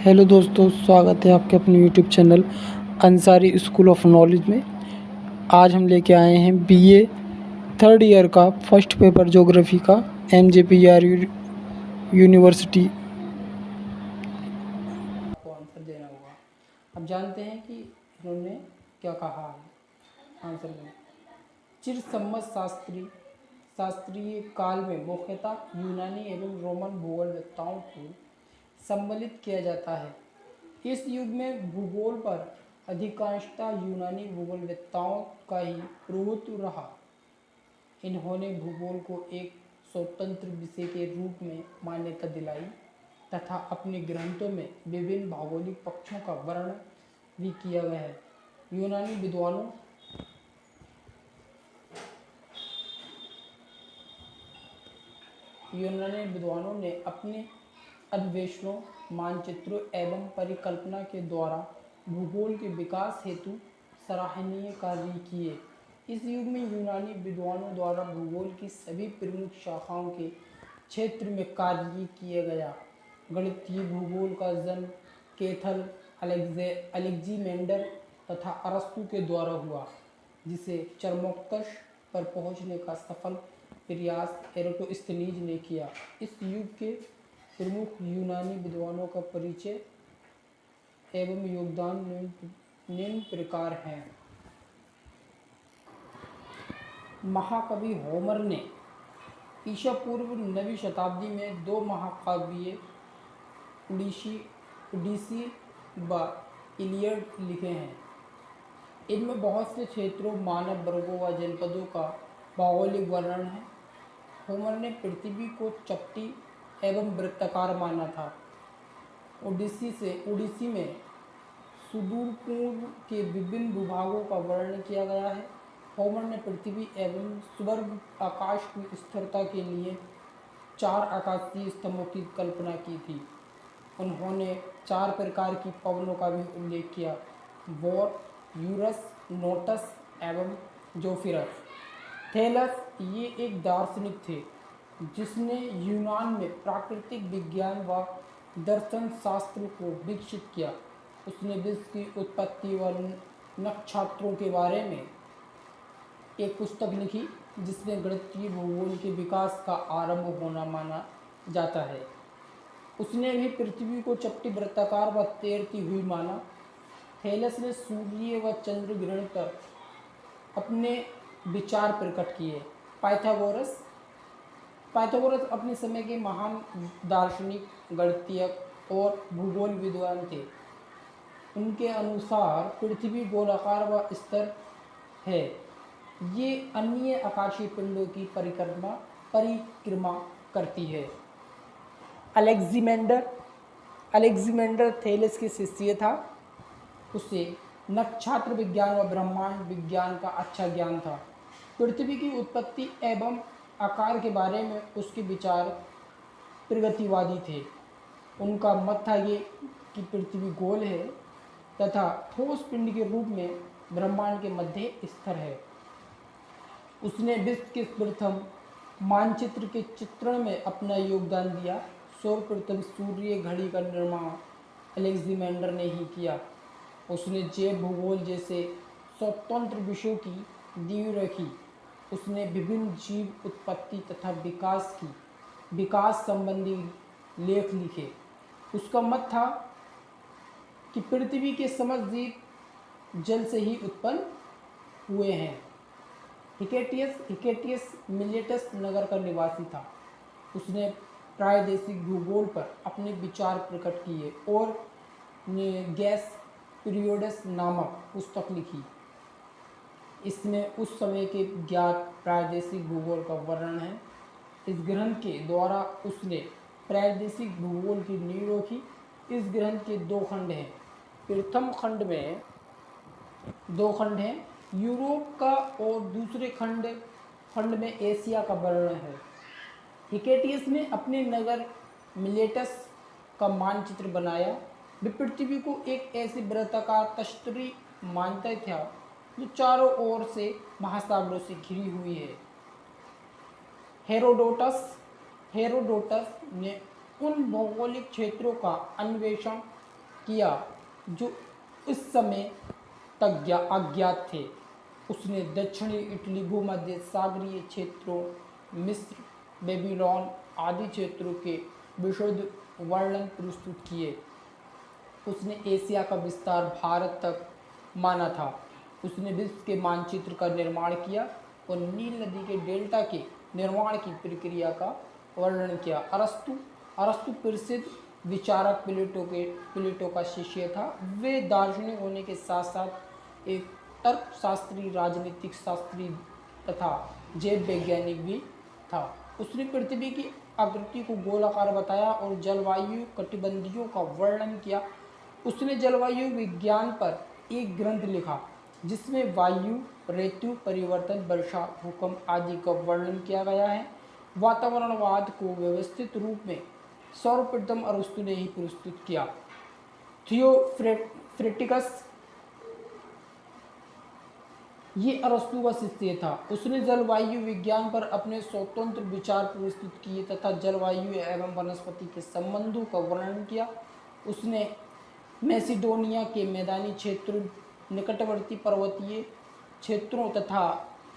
Hello दोस्तों, स्वागत है आपके अपने YouTube channel Ansari school of knowledge में। आज हम लेके आए हैं बीए थर्ड ईयर का फर्स्ट पेपर ज्योग्राफी का एमजेपीआर यूनिवर्सिटी को आंसर देना होगा। अब जानते हैं कि इन्होंने क्या कहा है आंसर में। चिर सम्मत शास्त्रीय काल में मुख्यतः यूनानी एवं रोमन भूगोलवेत्ताओं को सम्मिलित किया जाता है। इस युग में भूगोल पर अधिकांशतः यूनानी भूगोलवेत्ताओं का ही प्रभुत्व रहा। इन्होंने भूगोल को एक स्वतंत्र विषय के रूप में मान्यता दिलाई तथा अपने ग्रंथों में विभिन्न भौगोलिक पक्षों का वर्णन भी किया गया है। यूनानी विद्वानों ने अपने अन्वेषणों, मानचित्रों एवं परिकल्पना के द्वारा भूगोल के विकास हेतु सराहनीय कार्य किए। इस युग में यूनानी विद्वानों द्वारा भूगोल की सभी प्रमुख शाखाओं के क्षेत्र में कार्य किया गया। गणितीय भूगोल का जन्म कैथल, अलेक्जीमेंडर तथा अरस्तु के द्वारा हुआ, जिसे चरमोत्कर्ष पर पहुंचने का सफल प्रयास एराटोस्थेनीज ने किया। इस युग के प्रमुख यूनानी विद्वानों का परिचय एवं योगदान निम्न प्रकार हैं। महाकवि होमर ने ईसा पूर्व 9वीं शताब्दी में 2 महाकाव्य ओडिसी व इलियड लिखे हैं। इनमें बहुत से क्षेत्रों, मानव वर्गों व जनपदों का भौगोलिक वर्णन है। होमर ने पृथ्वी को चपटी एवं वृत्ताकार माना था। ओडिसी में सुदूर पूर्व के विभिन्न भूभागों का वर्णन किया गया है। होमर ने पृथ्वी एवं स्वर्ग आकाश की स्थिरता के लिए 4 आकाशीय स्तंभों की कल्पना की थी। उन्होंने 4 प्रकार की पवनों का भी उल्लेख किया: वोर, यूरस, नोटस एवं जोफिरस। थेलस ये एक दार्शनिक थे जिसने यूनान में प्राकृतिक विज्ञान व दर्शन शास्त्र को विकसित किया। उसने विश्व की उत्पत्ति व नक्षत्रों के बारे में एक पुस्तक लिखी जिसमें गणितीय भूगोल के विकास का आरंभ होना माना जाता है। उसने भी पृथ्वी को चपटी, वृत्ताकार व तैरती हुई माना। थेलस ने सूर्य व चंद्र ग्रहण पर अपने विचार प्रकट किए। पाइथागोरस अपने समय के महान दार्शनिक, गणितज्ञ और भूगोल विद्वान थे। उनके अनुसार पृथ्वी गोलाकार व स्थिर है। ये अन्य आकाशीय पिंडों की परिक्रमा करती है। अलेक्जेंडर थेलस के शिष्य था। उसे नक्षत्र विज्ञान व ब्रह्मांड विज्ञान का अच्छा ज्ञान था। पृथ्वी की उत्पत्ति एवं आकार के बारे में उसके विचार प्रगतिवादी थे। उनका मत था ये कि पृथ्वी गोल है तथा ठोस पिंड के रूप में ब्रह्मांड के मध्य स्थिर है। उसने विश्व के प्रथम मानचित्र के चित्रण में अपना योगदान दिया। सर्वप्रथम सूर्य घड़ी का निर्माण अलेक्जेंडर ने ही किया। उसने जैव भूगोल जैसे स्वतंत्र विषयों की नींव रखी। उसने विभिन्न जीव उत्पत्ति तथा विकास संबंधी लेख लिखे। उसका मत था कि पृथ्वी के समस्त जीव जल से ही उत्पन्न हुए हैं। हिकेटियस मिलेटस नगर का निवासी था। उसने प्रादेशिक भूगोल पर अपने विचार प्रकट किए और गैस पीरियोडस नामक पुस्तक लिखी। इसमें उस समय के ज्ञात प्रादेशिक भूगोल का वर्णन है। इस ग्रंथ के द्वारा उसने प्रादेशिक भूगोल की नींव रखी। इस ग्रंथ के 2 खंड हैं। प्रथम खंड में 2 खंड हैं, यूरोप का, और दूसरे खंड में एशिया का वर्णन है। हिकेटियस ने अपने नगर मिलेटस का मानचित्र बनाया। वे पृथ्वी को एक ऐसी वृत्ताकार तस्तरी मानता था जो चारों ओर से महासागरों से घिरी हुई है। हेरोडोटस ने उन भौगोलिक क्षेत्रों का अन्वेषण किया जो उस समय तक अज्ञात थे। उसने दक्षिणी इटली, भूमध्य सागरीय क्षेत्रों, मिस्र, बेबीलोन आदि क्षेत्रों के विशद वर्णन प्रस्तुत किए। उसने एशिया का विस्तार भारत तक माना था। उसने विश्व के मानचित्र का निर्माण किया और नील नदी के डेल्टा के निर्माण की प्रक्रिया का वर्णन किया। अरस्तु प्रसिद्ध विचारक प्लेटो का शिष्य था। वे दार्शनिक होने के साथ साथ एक तर्कशास्त्री, राजनीतिक शास्त्री तथा जैव वैज्ञानिक भी था। उसने पृथ्वी की आकृति को गोलाकार बताया और जलवायु कटिबंधीयों का वर्णन किया। उसने जलवायु विज्ञान पर एक ग्रंथ लिखा जिसमें वायु, ऋतु परिवर्तन, वर्षा, भूकंप आदि का वर्णन किया गया है। वातावरणवाद को व्यवस्थित रूप में सर्वप्रथम अरस्तु ने ही प्रस्तुत किया। थियोफ्रेटिकस ये अरस्तु का शिष्य था। उसने जलवायु विज्ञान पर अपने स्वतंत्र विचार प्रस्तुत किए तथा जलवायु एवं वनस्पति के संबंधों का वर्णन किया। उसने मैसिडोनिया के मैदानी क्षेत्रों, निकटवर्ती पर्वतीय क्षेत्रों तथा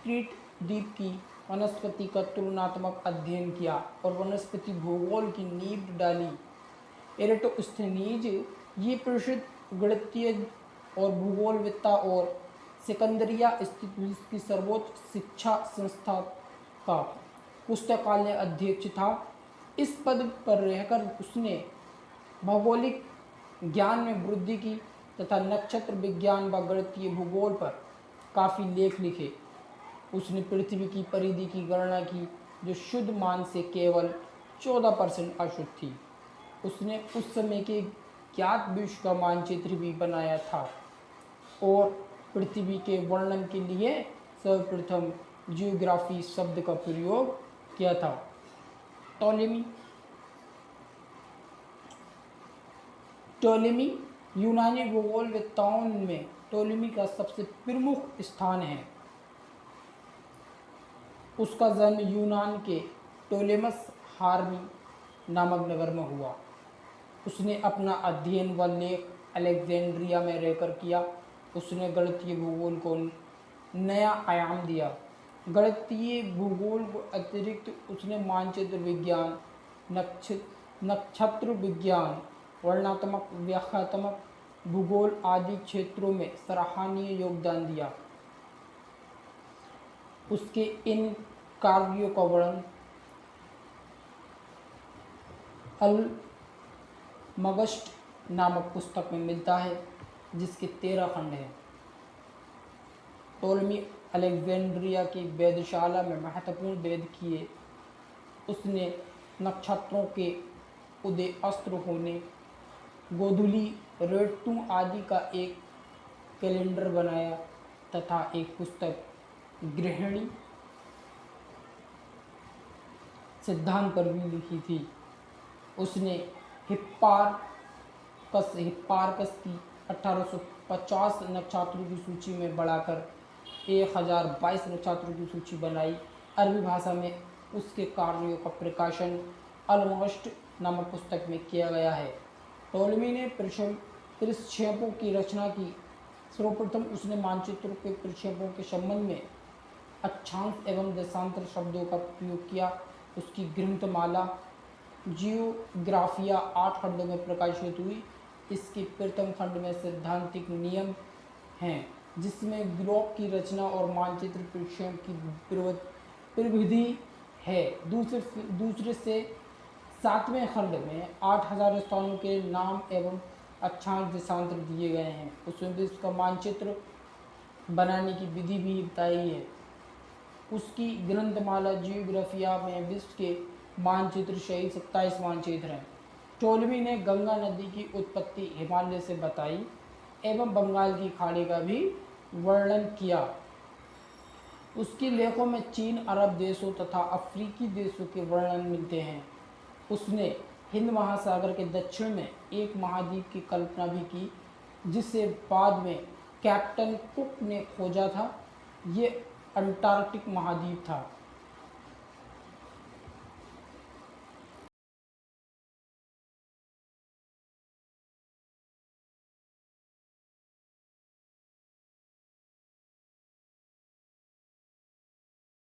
क्रीट द्वीप की वनस्पति का तुलनात्मक अध्ययन किया और वनस्पति भूगोल की नींव डाली। एरेटोस्थेनीज ये प्रसिद्ध गणितीय और भूगोलवेत्ता और सिकंदरिया स्थित विश्व की सर्वोच्च शिक्षा संस्था का पुस्तकालय अध्यक्ष था। इस पद पर रहकर उसने भौगोलिक ज्ञान में वृद्धि की तथा नक्षत्र विज्ञान व गणितीय भूगोल पर काफ़ी लेख लिखे। उसने पृथ्वी की परिधि की गणना की जो शुद्ध मान से केवल 14% अशुद्ध थी। उसने उस समय के ज्ञात विश्व का मानचित्र भी बनाया था और पृथ्वी के वर्णन के लिए सर्वप्रथम जियोग्राफी शब्द का प्रयोग किया था। टोलेमी यूनानी भूगोलवेत्ताओं में टोलेमी का सबसे प्रमुख स्थान है। उसका जन्म यूनान के टोलेमस हार्मी नामक नगर में हुआ। उसने अपना अध्ययन व लेख अलेक्जेंड्रिया में रहकर किया। उसने गणितीय भूगोल को नया आयाम दिया। गणितीय भूगोल को अतिरिक्त उसने मानचित्र विज्ञान, नक्षत्र विज्ञान, वर्णनात्मक, व्याख्यात्मक भूगोल आदि क्षेत्रों में सराहनीय योगदान दिया। उसके इन कार्यों का वर्णन अलमगस्ट नामक पुस्तक में मिलता है जिसके 13 खंड हैं। टोलेमी अलेक्जेंड्रिया की वेधशाला में महत्वपूर्ण वेद किए। उसने नक्षत्रों के उदय, अस्त्र होने, गोधूली, ऋतु आदि का एक कैलेंडर बनाया तथा एक पुस्तक गृहिणी सिद्धांत पर भी लिखी थी। उसने हिप्पारकस की 1850 नक्षत्रों की सूची में बढ़ाकर 1022 नक्षत्रों की सूची बनाई। अरबी भाषा में उसके कार्यों का प्रकाशन अलमगस्ट नामक पुस्तक में किया गया है। टोलेमी ने प्रक्षेपों की रचना की। सर्वप्रथम उसने मानचित्रों के प्रक्षेपों के संबंध में अक्षांश एवं देशांतर शब्दों का प्रयोग किया। उसकी ग्रंथमाला जियोग्राफिया 8 खंडों में प्रकाशित हुई। इसके प्रथम खंड में सैद्धांतिक नियम हैं जिसमें ग्लोब की रचना और मानचित्र प्रक्षेप की प्रविधि है। दूसरे से 7वें खंड में 8000 स्थानों के नाम एवं अक्षांश देशांतर दिए गए हैं। उसमें विश्व का मानचित्र बनाने की विधि भी बताई है। उसकी ग्रंथमाला जियोग्राफिया में विश्व के मानचित्र सहित 27 मानचित्र हैं। टोलेमी ने गंगा नदी की उत्पत्ति हिमालय से बताई एवं बंगाल की खाड़ी का भी वर्णन किया। उसके लेखों में चीन, अरब देशों तथा अफ्रीकी देशों के वर्णन मिलते हैं। उसने हिंद महासागर के दक्षिण में एक महाद्वीप की कल्पना भी की जिसे बाद में कैप्टन कुक ने खोजा था। ये अंटार्कटिक महाद्वीप था।